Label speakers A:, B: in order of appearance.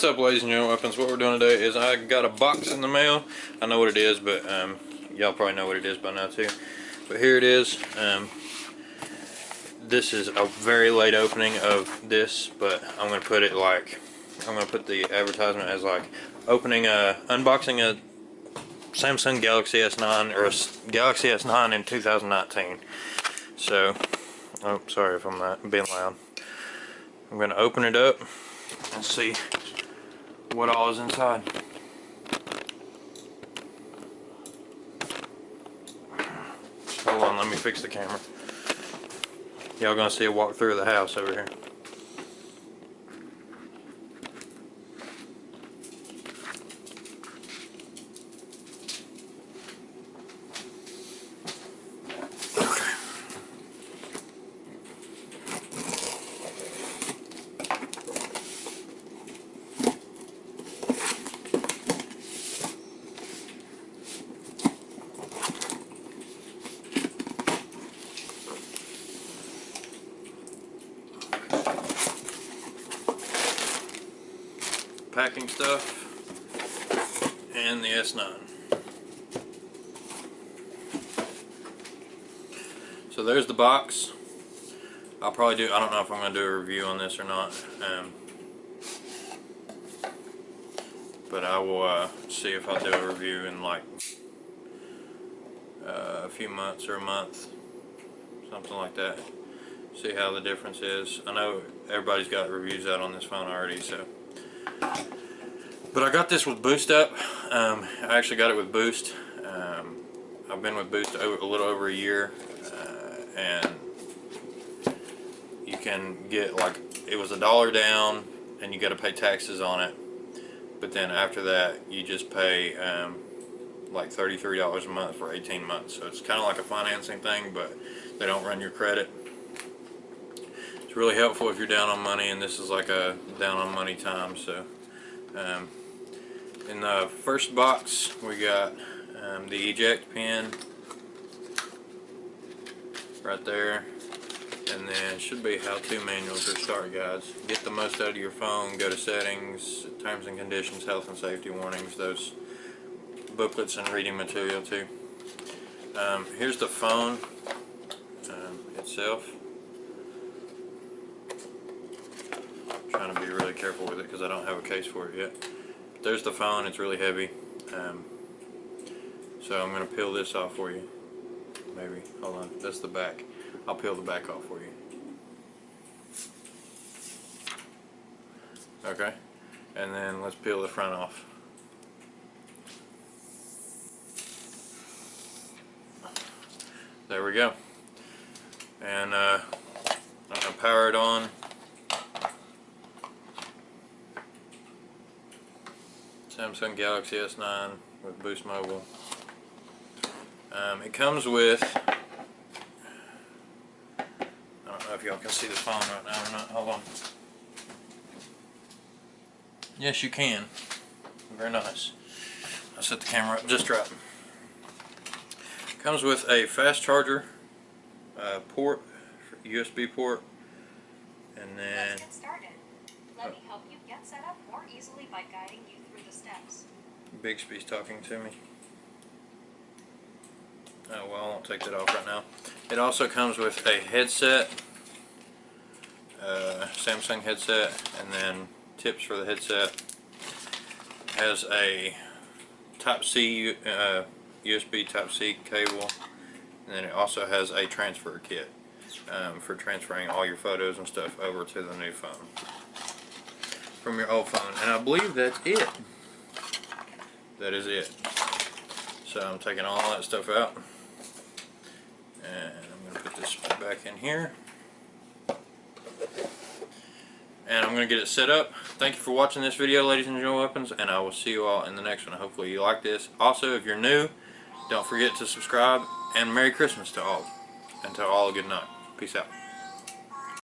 A: What's up, ladies and gentlemen, weapons? What we're doing today is I got a box in the mail. I know what it is, but y'all probably know what it is by now too. But here it is. This is a very late opening of this, but I'm gonna put it like, I'm gonna put the advertisement as like unboxing a Samsung Galaxy S9 or a Galaxy S9 in 2019. So, oh, sorry if I'm not being loud. I'm gonna open it up and see what all is inside. Hold on, let me fix the camera. Y'all gonna see a walkthrough of the house over here. Packing stuff and the S9. So there's the box. I'll probably do, I don't know if I'm going to do a review on this or not, but I will see if I'll do a review in like a few months or a month, something like that. See how the difference is. I know everybody's got reviews out on this phone already, so. But I got this with Boost Up. I actually got it with Boost. I've been with Boost a little over a year, and you can get like, it was $1 down and you got to pay taxes on it, but then after that you just pay like $33 a month for 18 months. So it's kind of like a financing thing, but they don't run your credit. It's really helpful if you're down on money, and this is like a down on money time. So in the first box we got the eject pin right there, and then should be how-to manuals or start guides. Get the most out of your phone, go to settings, terms and conditions, health and safety warnings, those booklets and reading material too. Here's the phone itself. I'm trying to be really careful with it because I don't have a case for it yet. There's the phone. It's really heavy, so I'm going to peel this off for you. Maybe, hold on, that's the back. I'll peel the back off for you. Okay, and then let's peel the front off. There we go. And I'm going to power it on. Samsung Galaxy S9 with Boost Mobile. It comes with, I don't know if y'all can see the phone right now or not. Hold on. Yes, you can. Very nice. I set the camera up just right. Comes with a fast charger port, USB port, and then.
B: Let's get started. Let me help you get set up more easily by guiding you through the steps.
A: Bixby's talking to me. Oh well, I won't take that off right now. It also comes with a headset, Samsung headset, and then tips for the headset. Has a Type-C, USB Type-C cable, and then it also has a transfer kit for transferring all your photos and stuff over to the new phone from your old phone. And I believe that's it. That is it. So I'm taking all that stuff out, and I'm going to put this back in here, and I'm going to get it set up. Thank you for watching this video, ladies and gentlemen, weapons, and I will see you all in the next one. Hopefully you like this. Also, if you're new, don't forget to subscribe, and Merry Christmas to all, and to all a good night. Peace out.